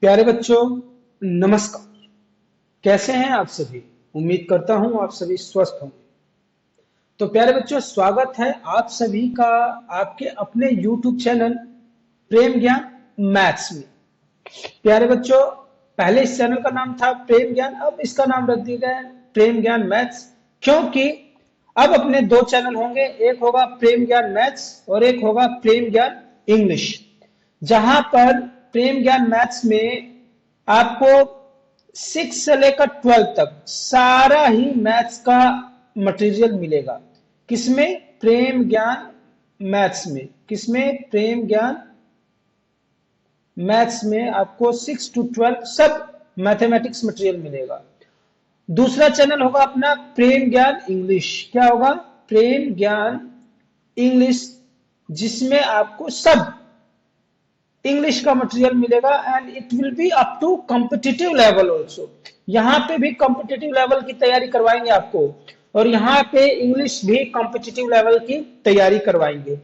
प्यारे बच्चों, नमस्कार। कैसे हैं आप सभी? उम्मीद करता हूं आप सभी स्वस्थ होंगे। तो प्यारे बच्चों, स्वागत है आप सभी का आपके अपने YouTube चैनल प्रेम ज्ञान मैथ्स में। प्यारे बच्चों, पहले इस चैनल का नाम था प्रेम ज्ञान, अब इसका नाम रख दिया गया है प्रेम ज्ञान मैथ्स, क्योंकि अब अपने दो चैनल होंगे, एक होगा प्रेम ज्ञान मैथ्स और एक होगा प्रेम ज्ञान इंग्लिश। जहां पर प्रेम ज्ञान मैथ्स में आपको 6 से लेकर 12 तक सारा ही मैथ्स का मटेरियल मिलेगा। किसमें? प्रेम ज्ञान मैथ्स में। किसमें? प्रेम ज्ञान मैथ्स में आपको 6 to 12 सब मैथमेटिक्स मटेरियल मिलेगा। दूसरा चैनल होगा अपना प्रेम ज्ञान इंग्लिश। क्या होगा? प्रेम ज्ञान इंग्लिश, जिसमें आपको सब इंग्लिश का मटेरियल मिलेगा and it will be up to competitive level also. यहाँ पे भी कॉम्पिटिटिव लेवल की तैयारी करवाएंगे आपको, और यहाँ पे इंग्लिश भी कॉम्पिटिटिव लेवल की तैयारी करवाएंगे,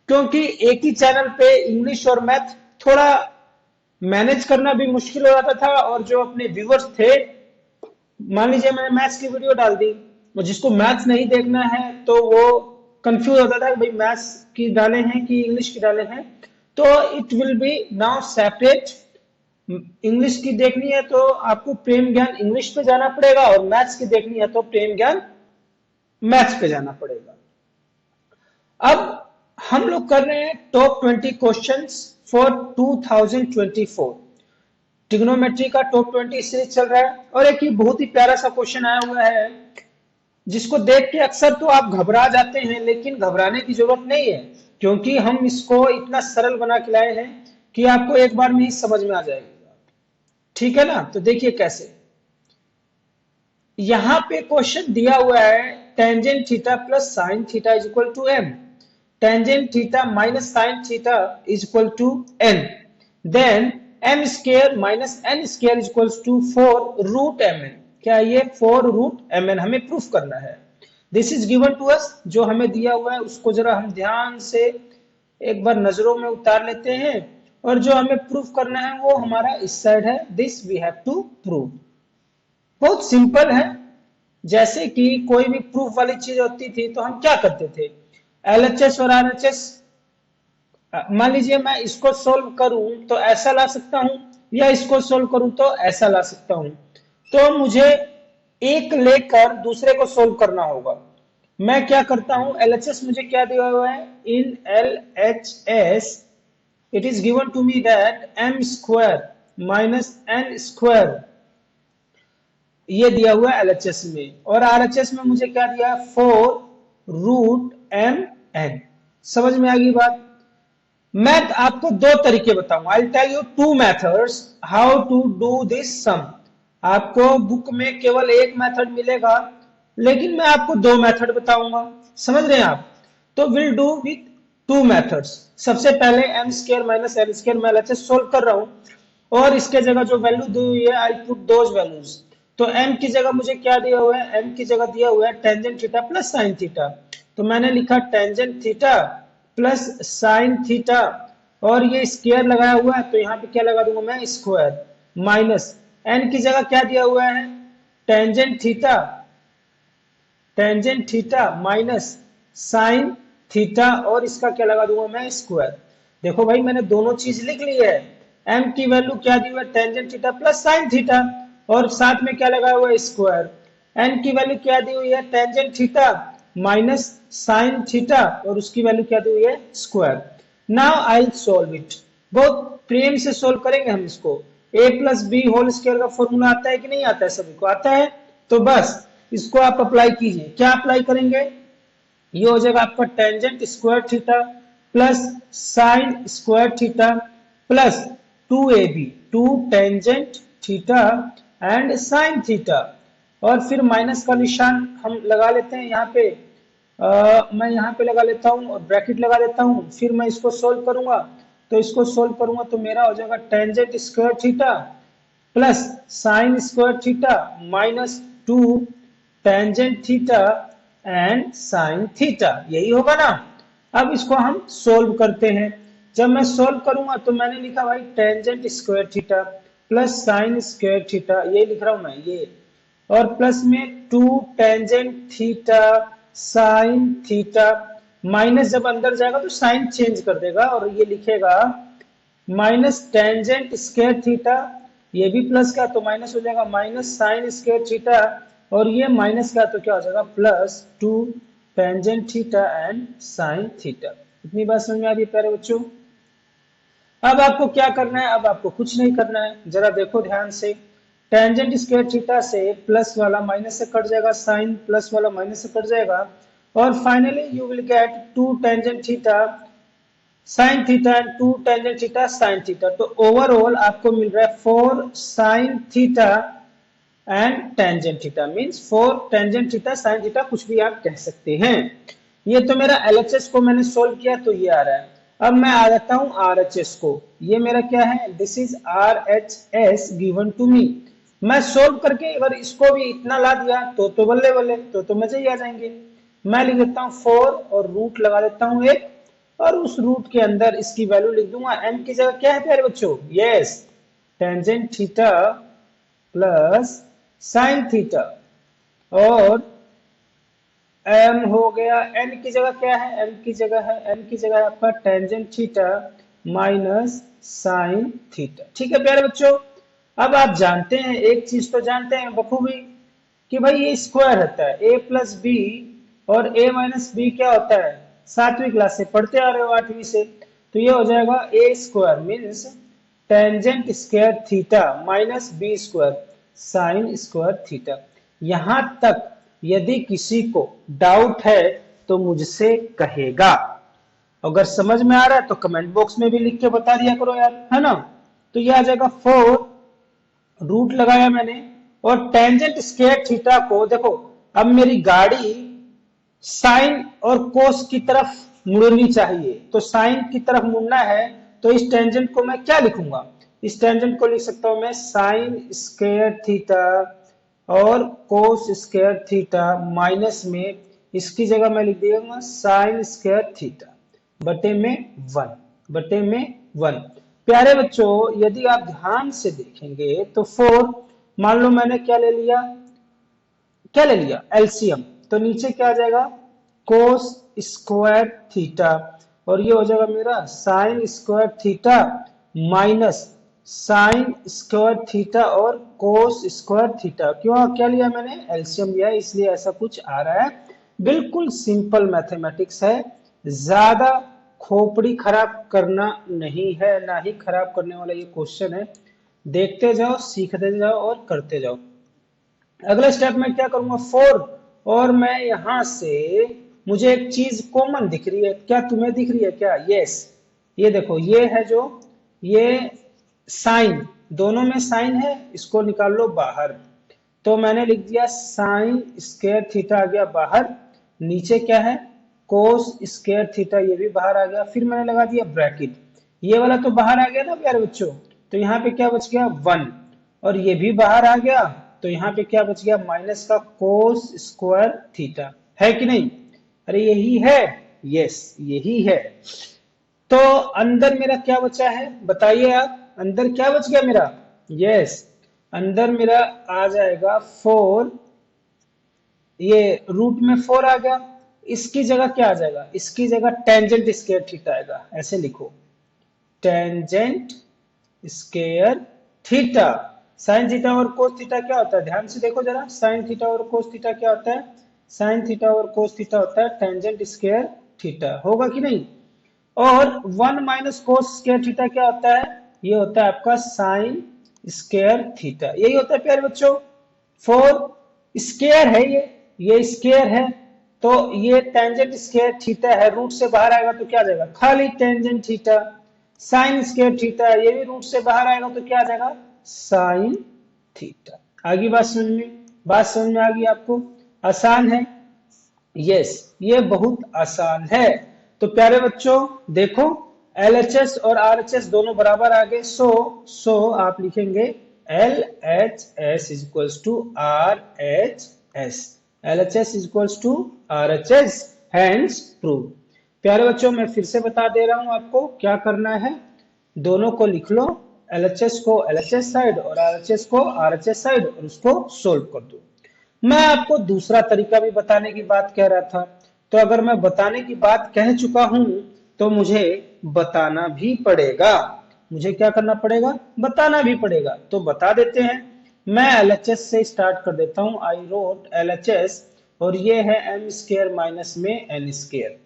क्योंकि एक ही चैनल पे इंग्लिश और मैथ थोड़ा मैनेज करना भी मुश्किल हो जाता था। और जो अपने व्यूअर्स थे, मान लीजिए मैंने मैथ्स की वीडियो डाल दी और जिसको मैथ्स नहीं देखना है तो वो कंफ्यूज होता था कि भाई मैथ्स की डाले हैं कि इंग्लिश की डाले हैं। तो it will B now separate. English की देखनी है तो आपको प्रेम ज्ञान इंग्लिश पे जाना पड़ेगा, और मैथ्स की देखनी है तो प्रेम ज्ञान मैथ्स पे जाना पड़ेगा। अब हम लोग कर रहे हैं टॉप 20 क्वेश्चंस फॉर 2024। ट्रिग्नोमेट्री का टॉप 20 सीरीज चल रहा है, और एक ही बहुत ही प्यारा सा क्वेश्चन आया हुआ है जिसको देख के अक्सर तो आप घबरा जाते हैं, लेकिन घबराने की जरूरत नहीं है, क्योंकि हम इसको इतना सरल बना के लाए हैं कि आपको एक बार में ही समझ में आ जाएगा। ठीक है ना? तो देखिए कैसे। यहां पे क्वेश्चन दिया हुआ है tangent theta plus sine theta is equal to M, tangent theta minus sine theta is equal to N, then M square minus N square is equal to 4 root M N. क्या ये 4 root M N हमें proof करना है? This is given to us. जो हमें दिया हुआ है उसको जरा हम ध्यान से एक बार नजरों में उतार लेते हैं, और जो हमें प्रूफ करना है वो हमारा इस साइड है। This we have to prove. बहुत सिंपल है। जैसे कि कोई भी प्रूफ वाली चीज होती थी तो हम क्या करते थे? एलएचएस और आरएचएस, मान लीजिए मैं इसको सोल्व करूं तो ऐसा ला सकता हूं, या इसको सोल्व करूं तो ऐसा ला सकता हूं। तो मुझे एक लेकर दूसरे को सोल्व करना होगा। मैं क्या करता हूं? एलएचएस मुझे क्या दिया हुआ है? In LHS it is given to me that M square minus N square, ये दिया हुआ है एलएचएस में। और आरएचएस में मुझे क्या दिया है? 4 रूट एम एन। समझ में आ गई बात? मैं आपको दो तरीके बताऊंगा। I tell you two methods how to do this sum. आपको बुक में केवल एक मेथड मिलेगा, लेकिन मैं आपको दो मेथड बताऊंगा। समझ रहे हैं आप? तो will do with two methods. सबसे पहले M square minus N square मैं एलएचएस सोल्व कर रहा हूं, और इसके जगह जो वैल्यू दी हुई है आई पुट दोज वैल्यूज। तो m की जगह मुझे क्या दिया हुआ है? m की जगह दिया हुआ है tangent theta plus sine theta. तो मैंने लिखा tangent theta plus sine theta, और ये स्क्वायर लगाया हुआ है तो यहाँ पे क्या लगा दूंगा मैं? स्क्वायर, माइनस n की जगह क्या दिया हुआ है? Tangent theta, tangent theta minus sine theta, और इसका क्या लगा दूंगा मैं? स्क्वायर। देखो भाई, मैंने दोनों चीज लिख ली है। m की वैल्यू क्या दी हुई है? Tangent theta plus sine theta, और साथ में क्या लगा हुआ है? स्क्वायर। n की वैल्यू क्या दी हुई है? Tangent theta minus sine theta, और उसकी वैल्यू क्या दी हुई है? Square. Now I will solve it. बहुत प्रेम से सॉल्व करेंगे हम इसको। a plus B whole square का फॉर्मूला आता है कि नहीं आता है? सभी को आता है। तो बस इसको आप अप्लाई कीजिए। क्या अप्लाई करेंगे? ये हो जाएगा आपका tangent square theta plus sign square theta plus 2ab, 2 tangent theta and sign theta, और फिर माइनस का निशान हम लगा लेते हैं यहाँ पे। मैं यहाँ पे लगा लेता हूँ और ब्रैकेट लगा देता हूँ। फिर मैं इसको सोल्व करूंगा, तो इसको सोल्व करूंगा तो मेरा हो जाएगा tangent square theta plus sign square theta minus 2 tangent theta and sine theta. यही होगा ना? अब इसको हम सोल्व करते हैं। जब मैं सोल्व करूंगा तो मैंने लिखा भाई tangent square theta plus sign square theta, ये लिख रहा हूं मैं ये, और प्लस में 2 tangent theta sine theta, minus जब अंदर जाएगा तो साइन चेंज कर देगा और ये लिखेगा माइनस टेंजेंट स्क्वायर थीटा, ये भी प्लस का तो माइनस हो जाएगा माइनस साइन स्क्वायर थीटा, और ये माइनस का तो क्या हो जाएगा plus 2 tangent theta and sine theta. इतनी बात समझ में आ रही है प्यारे बच्चों? अब आपको क्या करना है? अब आपको कुछ नहीं करना है, जरा देखो ध्यान से। टेंजेंट स्क्वायर थीटा से प्लस वाला माइनस से कट जाएगा, साइन प्लस वाला माइनस से कट जाएगा, और finally you will get 2 tangent theta sine theta and 2 tangent theta sine theta. तो ओवरऑल आपको मिल रहा है 4 sine theta and tangent theta, means 4 tangent theta sine theta, कुछ भी आप कह सकते हैं। ये तो मेरा एलएचएस को मैंने सोल्व किया तो ये आ रहा है। अब मैं आ जाता हूं आरएचएस को। ये मेरा क्या है? This is RHS given to me. मैं सोल्व करके अगर इसको भी इतना ला दिया तो बल्ले बल्ले, तो मजे ही आ जाएंगे। मैं लिख देता हूं 4 और रूट लगा देता हूं 1, और उस रूट के अंदर इसकी वैल्यू लिख दूंगा। एम की जगह क्या है प्यारे बच्चों? Yes, tangent theta plus sine theta, और एम हो गया, एन की जगह क्या है? एम की जगह है, एन की जगह है आपका tangent theta minus sine theta. ठीक है प्यारे बच्चों? अब आप जानते हैं, एक चीज तो जानते हैं बखूबी, कि भाई ये स्क्वायर होता है ए प्लस बी, और ए माइनस बी क्या होता है? 7वीं क्लास से पढ़ते आ रहे हो, 8वीं से। तो ये हो जाएगा A square means tangent square theta minus B square sine square theta. यहां तक यदि किसी को डाउट है तो मुझसे कहेगा। अगर समझ में आ रहा है तो कमेंट बॉक्स में भी लिख के बता दिया करो यार, है ना? तो ये आ जाएगा 4, रूट लगाया मैंने, और टेंजेंट स्क्वायर थीटा को देखो, अब मेरी गाड़ी साइन और कोस की तरफ मुड़नी चाहिए, तो साइन की तरफ मुड़ना है, तो इस टेंजेंट को मैं क्या लिखूंगा? इस टेंजेंट को लिख सकता हूं मैं साइन स्क्वायर थीटा और कोस स्क्वायर थीटा माइनस में, इसकी जगह मैं लिख दूंगा साइन स्क्वायर थीटा बटे में 1, बटे में 1। प्यारे बच्चों, यदि आप ध्यान से देखेंगे तो 4, मान लो मैंने क्या ले लिया? क्या ले लिया? एलसीएम। तो नीचे क्या आ जाएगा? कोस स्क्वायर थीटा, और ये हो जाएगा मेरा sign square theta minus sign square theta और कोस स्क्वायर थीटा। क्यों क्या लिया मैंने? एलसीएम लिया, इसलिए ऐसा कुछ आ रहा है। बिल्कुल सिंपल मैथमेटिक्स है, ज्यादा खोपड़ी खराब करना नहीं है, ना ही खराब करने वाला ये क्वेश्चन है। देखते जाओ, सीखते जाओ और करते जाओ। अगले स्टेप में क्या करूंगा? 4, और मैं यहां से, मुझे एक चीज कॉमन दिख रही है, क्या तुम्हें दिख रही है क्या? यस, ये देखो, ये है जो, ये साइन, दोनों में साइन है, इसको निकाल लो बाहर। तो मैंने लिख दिया साइन स्क्वायर थीटा आ गया बाहर, नीचे क्या है? कोस स्क्वायर थीटा, ये भी बाहर आ गया। फिर मैंने लगा दिया ब्रैकेट, ये वाला तो बाहर आ गया ना प्यारे बच्चों, तो यहाँ पे क्या बच गया? 1, और ये भी बाहर आ गया, तो यहाँ पे क्या बच गया? माइनस का कोस स्क्वायर थीटा, है कि नहीं? अरे यही है, यस यही है। तो अंदर मेरा क्या बचा है बताइए आप? अंदर क्या बच गया मेरा? यस, अंदर मेरा आ जाएगा 4, ये रूट में 4 आ गया। इसकी जगह क्या आ जाएगा? इसकी जगह टेंजेंट स्क्वायर थीटा आएगा, ऐसे लिखो, tangent square theta. Sign theta और कोस थीटा क्या होता है? ध्यान से देखो जरा, साइन थीटा और कोस थीटा क्या होता है? साइन थीटा और कोस थीटा होता है टेंजेंट स्क्वायर थीटा, होगा कि नहीं? और 1 माइनस कोस स्क्वायर थीटा क्या होता है? ये होता है आपका साइन स्क्वायर थीटा, यही होता है प्यारे बच्चों। 4 स्क्वायर है, ये स्क्वायर है, तो ये टेंजेंट स्क्वायर थीटा है, रूट से बाहर आएगा तो क्या आ जाएगा? खाली tangent theta. Sign square theta, ये भी रूट से बाहर आएगा तो क्या आ जाएगा? Sine theta. आगे बात समझ में? बात समझ में आ गई आपको? आसान है? यस, ये बहुत आसान है। तो प्यारे बच्चों देखो, एलएचएस और आरएचएस दोनों बराबर आ गए, सो आप लिखेंगे LHS is equals to RHS, LHS is equals to RHS, hence prove। प्यारे बच्चों मैं फिर से बता दे रहा हूं आपको क्या करना है, दोनों को लिख लो, LHS को LHS साइड और RHS को RHS साइड और उसको सोल्व कर दो। मैं आपको दूसरा तरीका भी बताने की बात कह रहा था, तो अगर मैं बताने की बात कह चुका हूं तो मुझे बताना भी पड़ेगा। मुझे क्या करना पड़ेगा? बताना भी पड़ेगा। तो बता देते हैं। मैं LHS से स्टार्ट कर देता हूं। आई रोट LHS और ये है m स्क्वायर माइनस में n square.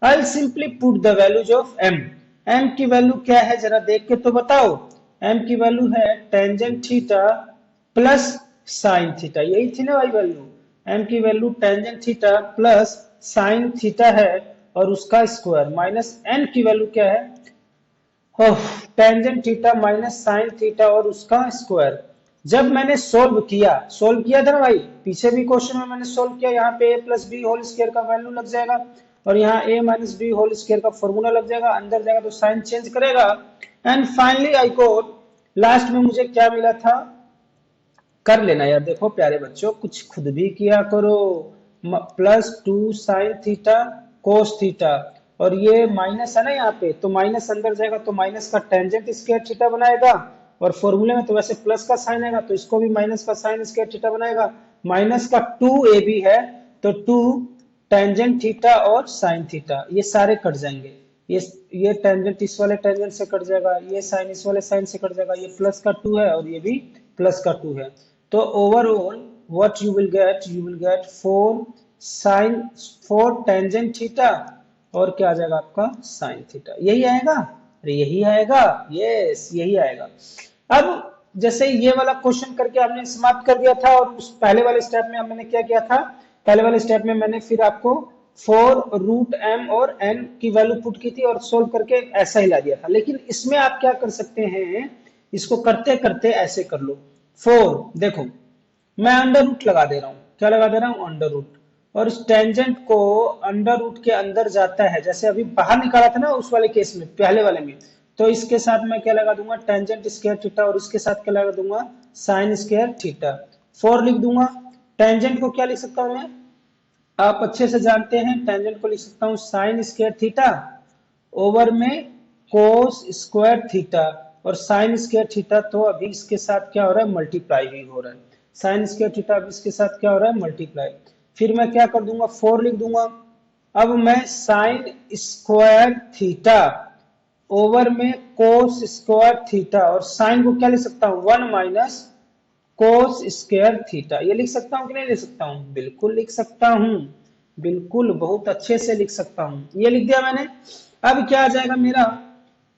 I simply put the values of m। m की वैल्यू क्या है जरा देख के तो बताओ। m की वैल्यू है tangent theta plus sine theta, यही थी ना भाई वैल्यू। m की value tangent theta plus sine theta है और उसका स्क्वायर माइनस n की वैल्यू क्या है? Tangent theta minus sine theta और उसका स्क्वायर। जब मैंने सोल्व किया था ना भाई, पीछे भी क्वेश्चन में मैंने सोल्व किया। यहाँ पे a plus B whole square का वैल्यू लग जाएगा और यहाँ a minus B whole square का फॉर्मूला लग जाएगा। अंदर जाएगा तो साइन चेंज करेगा and finally I got last में मुझे क्या मिला था? कर लेना यार, देखो प्यारे बच्चों, कुछ खुद भी किया करो। Plus 2 sine theta cos theta और ये माइनस है ना यहाँ पे, तो माइनस अंदर जाएगा तो माइनस का टेंजेंट स्क्वायर थीटा बनाएगा और फॉर्मूले में तो वैसे प्लस का साइन आएगा तो इसको भी माइनस का साइन स्क्वायर थीटा बनाएगा। माइनस का 2ab है तो 2 टेंजेंट थीटा और साइन थीटा ये सारे कट जाएंगे। ये टेंजेंट इस वाले टेंजेंट से कट जाएगा, ये साइन इस वाले साइन से कट जाएगा, ये प्लस का 2 है और ये भी प्लस का 2 है। तो overall what you will get 4 tangent theta और क्या आ जाएगा आपका? Sine theta. यही आएगा? अरे यही आएगा, यस यही आएगा। अब जैसे ये वाला क्वेश्चन करके हमने समाप्त कर दिया था और उस पहले वाले स्टेप में मैंने क्या किया था? पहले वाले स्टेप में मैंने फिर आपको 4 रूट m और n की वैल्यू पुट की थी और सोल्व करके ऐसा ही ला दिया था। लेकिन इसमें आप क्या कर सकते हैं? इसको करते करते ऐसे कर लो। 4 देखो मैं अंडर रूट लगा दे रहा हूं। क्या लगा दे रहा हूं? Under root. और इस टेंजेंट को अंडर रूट के अंदर जाता है, जैसे अभी बाहर निकाला था ना उस वाले केस में, पहले वाले में। तो इसके साथ मैं क्या लगा दूंगा? टेंजेंट स्क्वायर थीटा और इसके साथ क्या लगा दूंगा? Sign square theta. 4 लिख दूंगा। टेंजेंट को क्या लिख सकता हूं मैं? आप अच्छे से जानते हैं टेंजेंट को लिख सकता हूं साइन स्क्वायर थीटा ओवर में कोस स्क्वायर थीटा और साइन स्क्वायर थीटा तो अभी इसके साथ क्या हो रहा है? मल्टीप्लाई ही हो रहा है। साइन स्क्वायर थीटा अभी इसके साथ क्या हो रहा है? मल्टीप्लाई। फिर मैं क्या कर दूंगा? 4 लिख दूंगा। अब मैं साइन स्क्वायर थीटा ओवर में कोस स्क्वायर थीटा और साइन को क्या लिख सकता हूं? 1 माइनस कोस स्क्वायर थीटा। ये लिख सकता हूं कि नहीं लिख सकता हूं? बिल्कुल लिख सकता हूं, बिल्कुल बहुत अच्छे से लिख सकता हूं। ये लिख दिया मैंने। अब क्या आ जाएगा मेरा?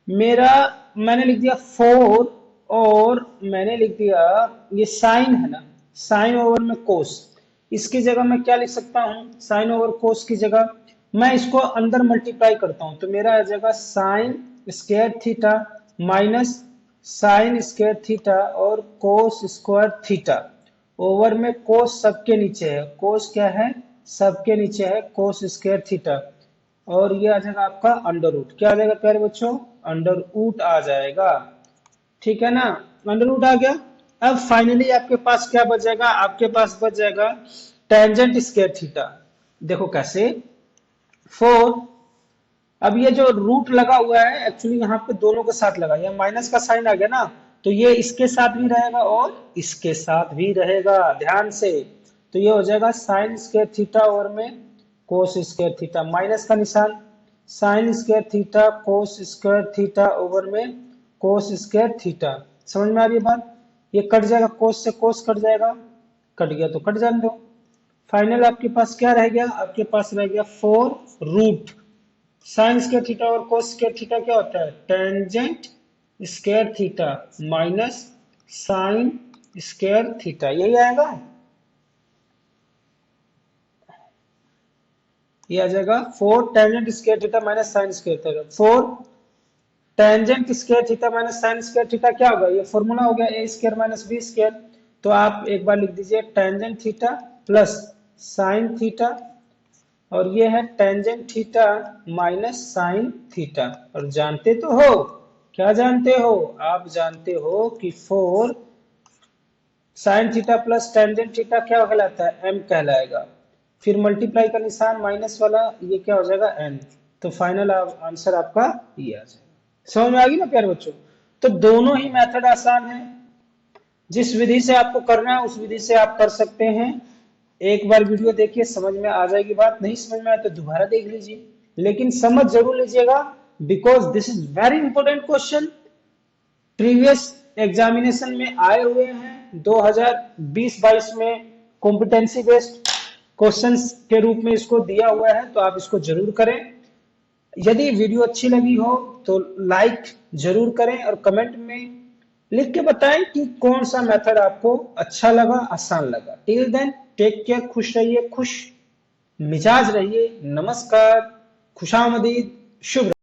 मेरा मैंने लिख दिया 4 और मैंने लिख दिया ये साइन है ना, साइन ओवर में कोस। इसकी जगह मैं क्या लिख सकता हूं? साइन ओवर कोस की जगह मैं इसको अंदर मल्टीप्लाई करता हूं तो मेरा आ जाएगा sign square theta minus sign square theta और कोस स्क्वायर थीटा ओवर में कोस सबके नीचे है। कोस क्या है? सबके नीचे है कोस स्क्वायर थीटा और ये आ जाएगा आपका अंडर रूट। क्या आ जाएगा प्यारे बच्चों? अंडर रूट आ जाएगा। ठीक है ना? अंडर रूट आ गया। अब फाइनली आपके पास क्या बच जाएगा? आपके पास बच जाएगा टेंजेंट स्क्वायर थीटा। देखो कैसे? 4। अब ये जो रूट लगा हुआ है एक्चुअली यहाँ पे दोनों के साथ लगा, ये माइनस का साइन आ गया ना, तो ये इसके साथ भी रहेगा और इसके साथ भी रहेगा, ध्यान से। तो ये हो जाएगा साइन स्क्वायर थीटा और में कोस स्क्वायर थीटा, माइनस का निशान, sign square theta cos square theta over में कोस स्क्वायर थीटा। समझ में आ रही है बात? ये कट जाएगा, कोस से कोस कट जाएगा, कट गया तो कट जाने दो। फाइनल आपके पास क्या रह गया? आपके पास रह गया 4 रूट साइन स्क्वायर थीटा और कोस स्क्वायर थीटा क्या होता है? Tangent square theta minus sign square theta. यही आएगा, ये आ जाएगा 4 tangent square theta minus sign square theta. 4 tangent square theta minus sign square theta क्या होगा? ये फॉर्मूला हो गया ए स्क्वायर माइनस बी स्क्वायर। तो आप एक बार लिख दीजिए tangent theta plus sine theta और ये है tangent theta minus sine theta. और जानते तो हो, क्या जानते हो? आप जानते हो कि 4 sine theta plus tangent theta क्या कहलाता है? m कहलाएगा। फिर मल्टीप्लाई का निशान माइनस वाला, ये क्या हो जाएगा? n। तो फाइनल आंसर आपका ये आ जाएगा। समझ में आ गई ना प्यारे बच्चों? तो दोनों ही मेथड आसान है। जिस विधि से आपको करना है उस विधि से आप कर सकते हैं। एक बार वीडियो देखिए, समझ में आ जाएगी बात, नहीं समझ में आए तो दोबारा देख लीजिए, लेकिन समझ जरूर लीजिएगा, because this is very important question, previous examination में आए हुए हैं 2020-22 में, कॉम्पिटेंसी बेस्ड क्वेश्चंस के रूप में इसको दिया हुआ है, तो आप इसको जरूर करें। यदि वीडियो अच्छी लगी हो तो लाइक जरूर करें और कमेंट में लिख के बताएं कि कौन सा मेथड आपको अच्छा लगा, आसान लगा। टिल देन टेक केयर, खुश रहिए, खुश मिजाज रहिए। नमस्कार, खुशामदीद, शुभ।